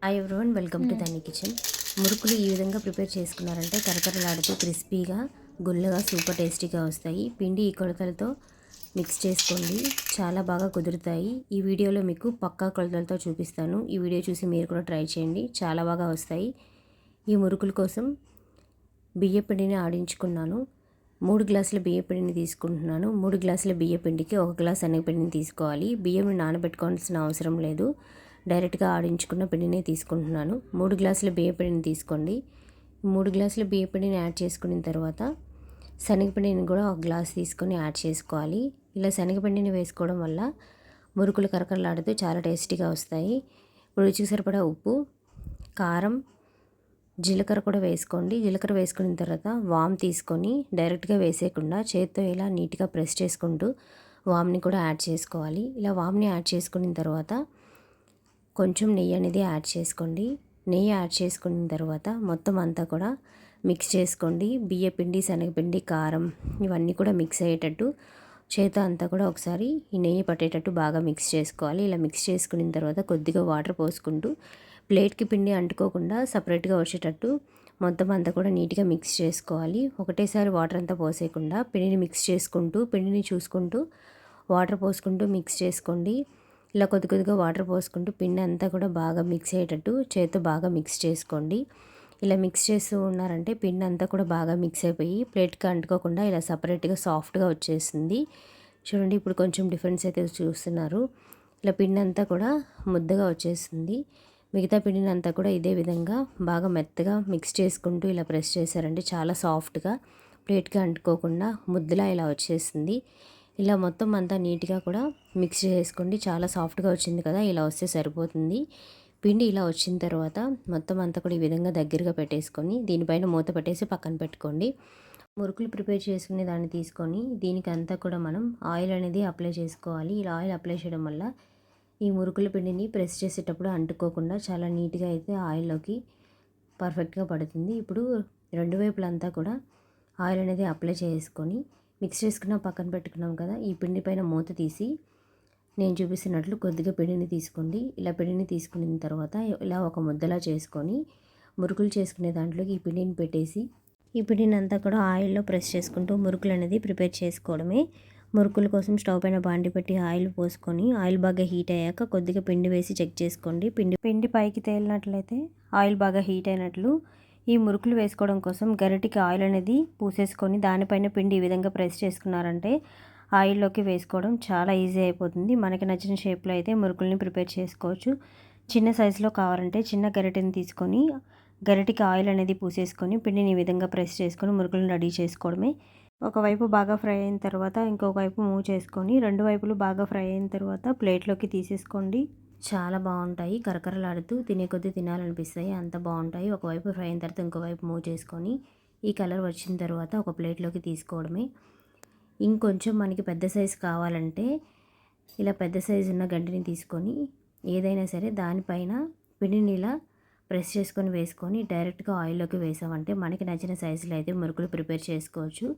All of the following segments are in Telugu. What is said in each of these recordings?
Hi everyone, welcome to Dhani kitchen. మురుకులు ఈ విధంగా ప్రిపేర్ చేసుకున్నారంటే కరకరలాడుతూ క్రిస్పీగా గుల్లగా సూపర్ టేస్టీగా వస్తాయి. పిండి ఈ కొలతలతో మిక్స్ చేసుకోండి, చాలా బాగా కుదురుతాయి. ఈ వీడియోలో మీకు పక్కా కొలతలతో చూపిస్తాను. ఈ వీడియో చూసి మీరు కూడా ట్రై చేయండి, చాలా బాగా వస్తాయి. ఈ మురుకుల కోసం బియ్య పిండిని ఆడించుకున్నాను. 3 గ్లాసుల బియ్య పిండిని తీసుకుంటున్నాను. 3 గ్లాసుల బియ్య పిండికి 1 గ్లాస్ శనగపిండిని తీసుకోవాలి. బియ్యం నానబెట్టుకోవాల్సిన అవసరం లేదు, డైరెక్ట్గా ఆడించుకున్న పిండిని తీసుకుంటున్నాను. 3 గ్లాసుల బియ్య పిండిని తీసుకోండి. 3 గ్లాసుల బియ్య పిండిని యాడ్ చేసుకున్న తర్వాత శనగపిండిని కూడా 1 గ్లాస్ తీసుకొని యాడ్ చేసుకోవాలి. ఇలా శనగపిండిని వేసుకోవడం వల్ల మురుకులు కరకరలాడుతూ చాలా టేస్టీగా వస్తాయి. రుచికి సరిపడా ఉప్పు, కారం, జీలకర్ర కూడా వేసుకోండి. జీలకర్ర వేసుకున్న తర్వాత వామ్ తీసుకొని డైరెక్ట్గా వేసేయకుండా చేత్తో ఇలా నీట్గా ప్రెస్ చేసుకుంటూ వామ్ని కూడా యాడ్ చేసుకోవాలి. ఇలా వామ్ని యాడ్ చేసుకున్న తర్వాత కొంచెం నెయ్యి అనేది యాడ్ చేసుకోండి. నెయ్యి యాడ్ చేసుకున్న తర్వాత మొత్తం అంతా కూడా మిక్స్ చేసుకోండి. బియ్యపిండి, శనగపిండి, కారం ఇవన్నీ కూడా మిక్స్ అయ్యేటట్టు చేత అంతా కూడా ఒకసారి ఈ నెయ్యి పట్టేటట్టు బాగా మిక్స్ చేసుకోవాలి. ఇలా మిక్స్ చేసుకున్న తర్వాత కొద్దిగా వాటర్ పోసుకుంటూ ప్లేట్కి పిండి అంటుకోకుండా సపరేట్గా వచ్చేటట్టు మొత్తం అంతా కూడా నీట్గా మిక్స్ చేసుకోవాలి. ఒకటేసారి వాటర్ అంతా పోసేయకుండా పిండిని మిక్స్ చేసుకుంటూ పిండిని చూసుకుంటూ వాటర్ పోసుకుంటూ మిక్స్ చేసుకోండి. ఇలా కొద్ది కొద్దిగా వాటర్ పోసుకుంటూ పిండి అంతా కూడా బాగా మిక్స్ అయ్యేటట్టు చేతితో బాగా మిక్స్ చేసుకోండి. ఇలా మిక్స్ చేస్తూ ఉన్నారంటే పిండి అంతా కూడా బాగా మిక్స్ అయిపోయి ప్లేట్కి అంటుకోకుండా ఇలా సపరేట్గా సాఫ్ట్గా వచ్చేసింది. చూడండి, ఇప్పుడు కొంచెం డిఫరెన్స్ అయితే చూస్తున్నారు. ఇలా పిండి అంతా కూడా ముద్దగా వచ్చేసింది. మిగతా పిండిని అంతా కూడా ఇదే విధంగా బాగా మెత్తగా మిక్స్ చేసుకుంటూ ఇలా ప్రెస్ చేశారంటే చాలా సాఫ్ట్గా ప్లేట్కి అంటుకోకుండా ముద్దలా ఇలా వచ్చేసింది. ఇలా మొత్తం అంతా నీట్గా కూడా మిక్స్ చేసుకోండి. చాలా సాఫ్ట్గా వచ్చింది కదా, ఇలా వస్తే సరిపోతుంది. పిండి ఇలా వచ్చిన తర్వాత మొత్తం అంతా కూడా ఈ విధంగా దగ్గరగా పెట్టేసుకొని దీనిపైన మూత పెట్టేసి పక్కన పెట్టుకోండి. మురుకులు ప్రిపేర్ చేసుకునే దాన్ని తీసుకొని దీనికి అంతా కూడా మనం ఆయిల్ అనేది అప్లై చేసుకోవాలి. ఇలా ఆయిల్ అప్లై చేయడం వల్ల ఈ మురుకుల పిండిని ప్రెస్ చేసేటప్పుడు అంటుకోకుండా చాలా నీట్గా అయితే ఆయిల్లోకి పర్ఫెక్ట్గా పడుతుంది. ఇప్పుడు రెండు వైపులంతా కూడా ఆయిల్ అనేది అప్లై చేసుకొని మిక్స్ చేసుకున్న పక్కన పెట్టుకున్నాం కదా, ఈ పిండి పైన మూత తీసి నేను చూపిస్తున్నట్లు కొద్దిగా పిండిని తీసుకోండి. ఇలా పిండిని తీసుకున్న తర్వాత ఇలా ఒక ముద్దలా చేసుకొని మురుకులు చేసుకునే దాంట్లోకి ఈ పిండిని పెట్టేసి ఈ పిండిని అంతా కూడా ఆయిల్లో ప్రెస్ చేసుకుంటూ మురుకులు అనేది ప్రిపేర్ చేసుకోవడమే. మురుకుల కోసం స్టవ్ పైన బాండి పెట్టి ఆయిల్ పోసుకొని ఆయిల్ బాగా హీట్ అయ్యాక కొద్దిగా పిండి వేసి చెక్ చేసుకోండి. పిండి పైకి తేలినట్లయితే ఆయిల్ బాగా హీట్ అయినట్లు. ఈ మురుకులు వేసుకోవడం కోసం గరిటికి ఆయిల్ అనేది పూసేసుకొని దానిపైన పిండి ఈ విధంగా ప్రెస్ చేసుకున్నారంటే ఆయిల్లోకి వేసుకోవడం చాలా ఈజీ అయిపోతుంది. మనకి నచ్చిన షేప్లో అయితే మురుకుల్ని ప్రిపేర్ చేసుకోవచ్చు. చిన్న సైజులో కావాలంటే చిన్న గరిటెని తీసుకొని గరిటికి ఆయిల్ అనేది పూసేసుకొని పిండిని ఈ విధంగా ప్రెస్ చేసుకొని మురుకులను రెడీ చేసుకోవడమే. ఒకవైపు బాగా ఫ్రై అయిన తర్వాత ఇంకొక వైపు మూవ్ చేసుకొని రెండు వైపులు బాగా ఫ్రై అయిన తర్వాత ప్లేట్లోకి తీసేసుకోండి. చాలా బాగుంటాయి, కరకరలాడుతూ తినే కొద్దీ తినాలనిపిస్తాయి, అంత బాగుంటాయి. ఒకవైపు ఫ్రై అయిన తర్వాత ఇంకోవైపు మూవ్ చేసుకొని ఈ కలర్ వచ్చిన తర్వాత ఒక ప్లేట్లోకి తీసుకోవడమే. ఇంకొంచెం మనకి పెద్ద సైజు కావాలంటే ఇలా పెద్ద సైజు ఉన్న గంటిని తీసుకొని ఏదైనా సరే దానిపైన పిండిని ఇలా ప్రెస్ చేసుకొని వేసుకొని డైరెక్ట్గా ఆయిల్లోకి వేసామంటే మనకి నచ్చిన సైజులో అయితే మురుకులు ప్రిపేర్ చేసుకోవచ్చు.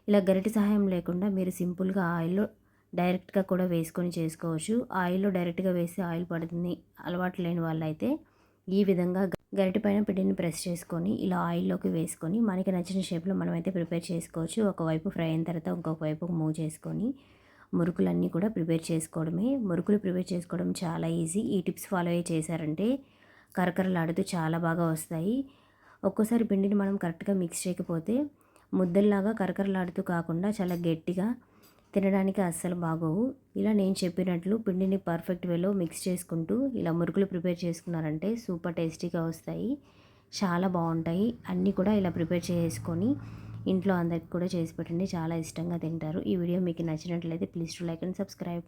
ఇలా గరిటె సహాయం లేకుండా మీరు సింపుల్గా ఆయిల్లో డైరెక్ట్గా కూడా వేసుకొని చేసుకోవచ్చు. ఆయిల్లో డైరెక్ట్గా వేసి ఆయిల్ పడుతుంది అలవాటు లేని వాళ్ళైతే ఈ విధంగా గరిటె పైన పిండిని ప్రెస్ చేసుకొని ఇలా ఆయిల్లోకి వేసుకొని మనకి నచ్చిన షేప్లో మనమైతే ప్రిపేర్ చేసుకోవచ్చు. ఒకవైపు ఫ్రై అయిన తర్వాత ఇంకొక వైపు మూవ్ చేసుకొని మురుకులన్నీ కూడా ప్రిపేర్ చేసుకోవడమే. మురుకులు ప్రిపేర్ చేసుకోవడం చాలా ఈజీ. ఈ టిప్స్ ఫాలో అయ్యి చేశారంటే కరకరలాడుతూ చాలా బాగా వస్తాయి. ఒక్కోసారి పిండిని మనం కరెక్ట్గా మిక్స్ చేయకపోతే ముద్దల్లాగా కరకరలాడుతూ కాకుండా చాలా గట్టిగా తినడానికి అస్సలు బాగోవు. ఇలా నేను చెప్పినట్లు పిండిని పర్ఫెక్ట్ వేలో మిక్స్ చేసుకుంటూ ఇలా మురుకులు ప్రిపేర్ చేసుకున్నారంటే సూపర్ టేస్టీగా వస్తాయి, చాలా బాగుంటాయి. అన్నీ కూడా ఇలా ప్రిపేర్ చేసుకొని ఇంట్లో అందరికి కూడా చేసి పెట్టండి, చాలా ఇష్టంగా తింటారు. ఈ వీడియో మీకు నచ్చినట్లయితే please to like and subscribe.